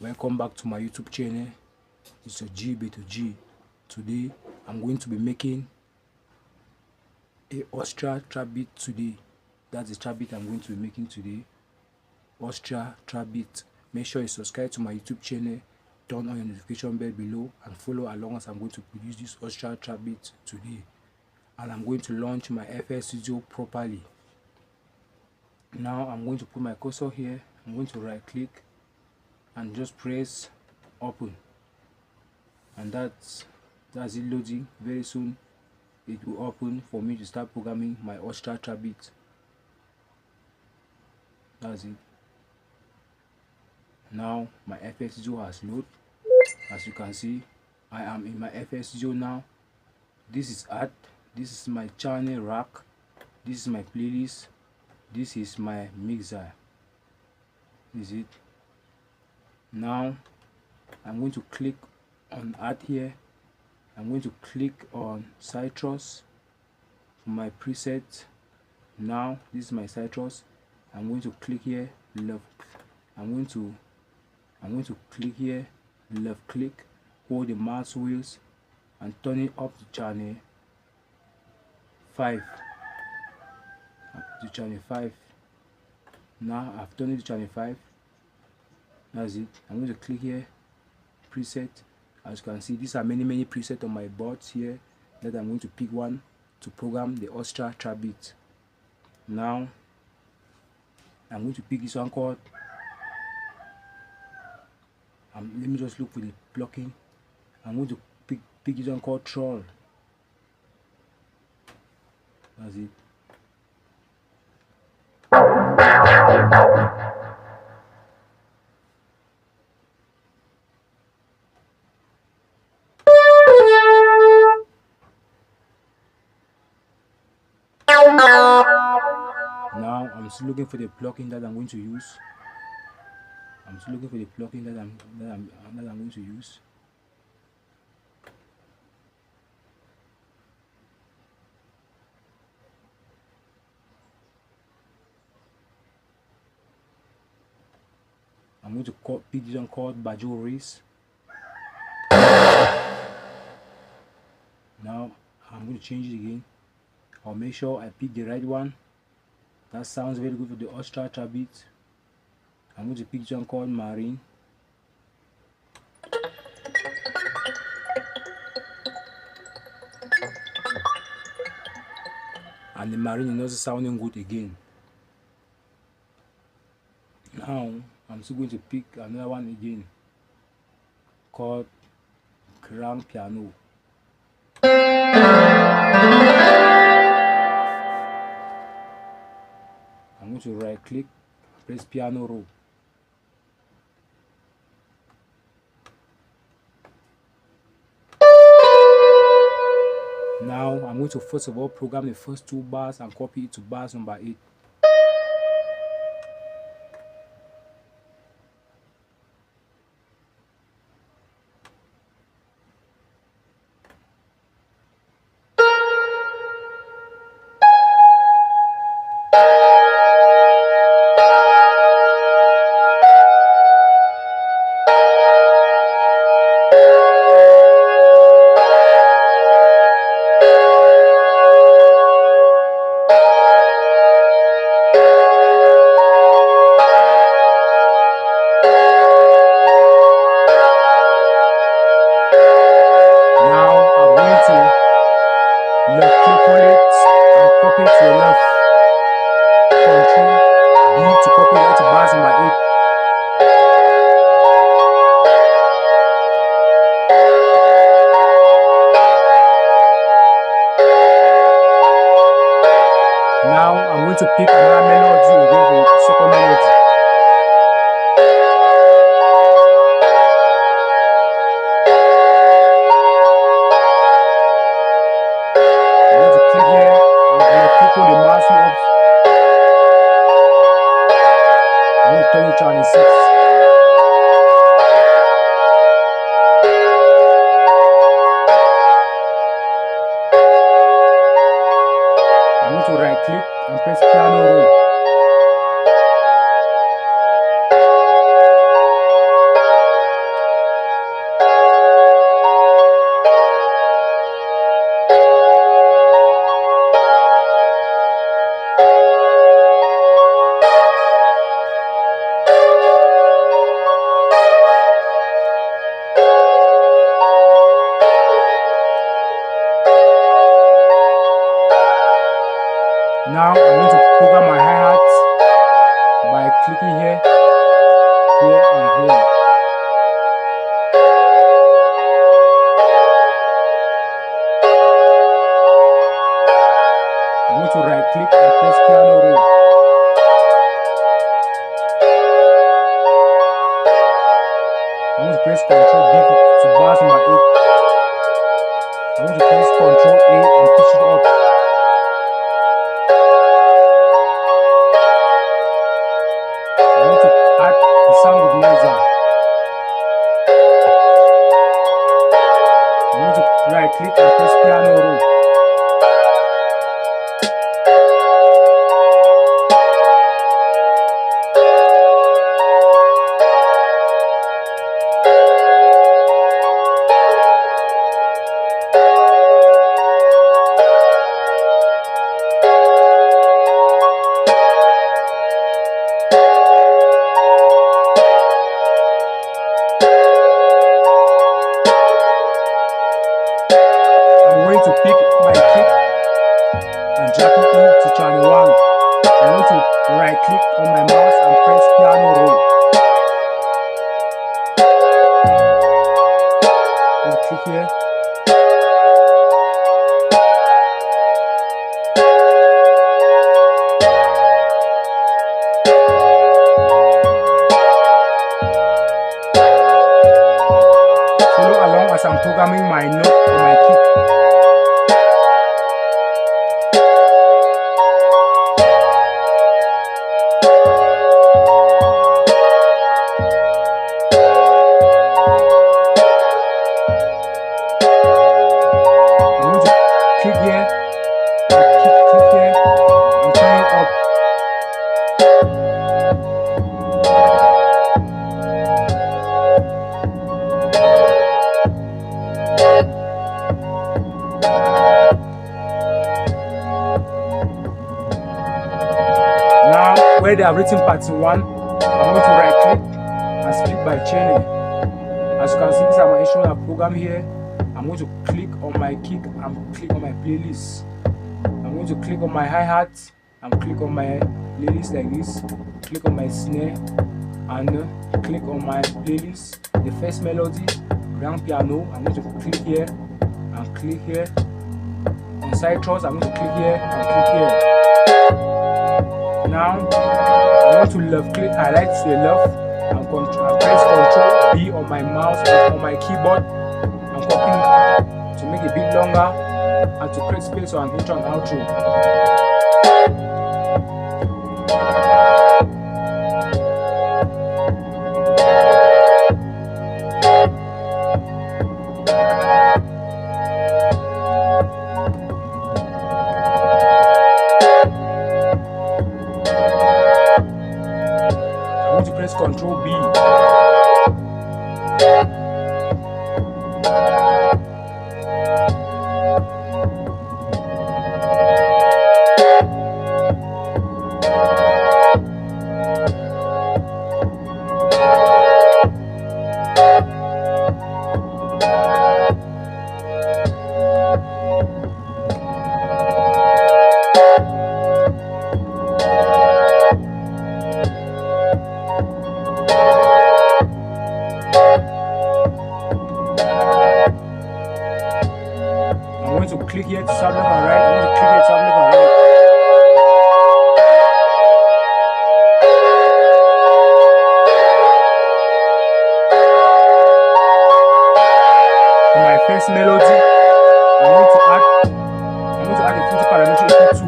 Welcome back to my YouTube channel. It's a G. Today I'm going to be making a Austria trap beat today. That's the trap beat I'm going to be making today. Austria trap beat. Make sure you subscribe to my YouTube channel, turn on your notification bell below, and follow along as I'm going to produce this Austria trap beat today. And I'm going to launch my FL Studio properly. Now I'm going to put my cursor here. I'm going to right click and just press open, and that's it loading. Very soon it will open for me to start programming my Austria trap beat. That's it. Now my FL Studio has loaded. As you can see, I am in my FL Studio now. This is art. This is my channel rack. This is my playlist. This is my mixer. This is it. Now I'm going to click on art here. I'm going to click on citrus for my preset. Now this is my citrus. I'm going to click here, left. I'm going to click here, left click, hold the mouse wheels and turn it up to channel 5. Up to channel 5. Now I've turned it to channel 5. That's it. I'm going to click here, preset. As you can see, these are many presets on my boards here that I'm going to pick one to program the Austria trap beat. Now I'm going to pick this one called let me just look for the blocking. I'm going to pick this one called Troll. That's it. Now I'm still looking for the plugin that I'm going to use. I'm going to use. I'm going to pick this one called Bajo Race. Now I'm going to change it again. I'll make sure I pick the right one. That sounds very good for the Austria trap beat. I'm going to pick this one called Marine. And the Marine is also sounding good again. Now I'm still going to pick another one again called Grand Piano. I'm going to right click, press piano roll. Now I'm going to first of all program the first 2 bars and copy it to bars number 8. Left click on it and copy to the left. Control B to copy it to bars number 8. Now I'm going to pick another melody again for the second melody. I'm going to click here and click on the mouse wheel up. I'm going to turn it to channel 6. I'm going to right click and press piano roll. Now I'm going to program my hi-hat by clicking here, here, and here. I'm going to right click and press piano roll. I'm going to press Ctrl B to bars number 8. I'm going to press Ctrl A and pitch it up. I'm going to add the sound organizer. I'm going to right click and press piano roll. To pick my kick and drag it into channel 1. I want to right click on my mouse and press piano roll. And click here. Follow along as I'm programming my note on my kick. Click here, click here, and turn it up. Now, where they have written pattern 1, I'm going to right click and split by chaining. As you can see, these are my instrumental program here. I'm going to click on my kick and click on my playlist. I'm going to click on my hi-hat and click on my playlist like this. Click on my snare and click on my playlist. The first melody, grand piano, I'm going to click here and click here. On side thrust, I'm going to click here and click here. Now, I want to left click, highlight to the left and press Ctrl B on my mouse or on my keyboard. I'm copying to make it a bit longer and to create space for an intro and outro. I'm going to press Ctrl B. I'm going to click here to sub left and right. I'm going to click here to sub left and right. For my first melody, I'm going to add a filter parameter equal to 2.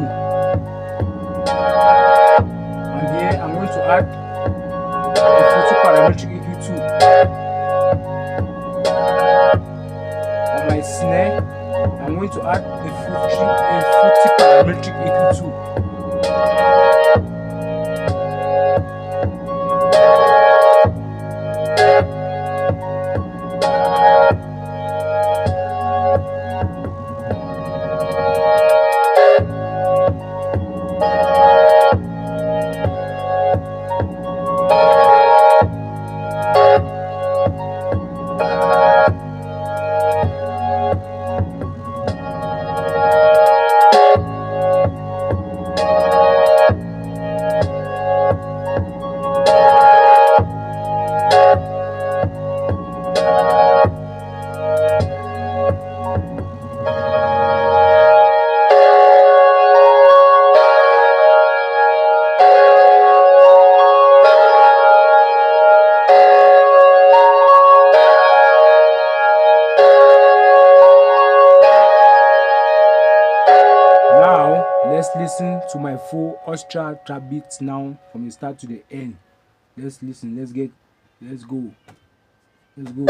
And here I'm going to add a filter parameter equal to. On my snare, I'm going to add a filter parametric equal to. listen to my full Austria trap beats now from the start to the end. Let's listen. Let's go. Let's go.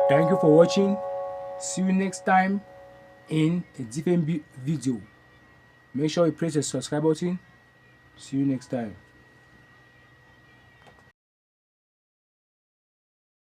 Thank you for watching. See you next time in a different video. Make sure you press the subscribe button. See you next time.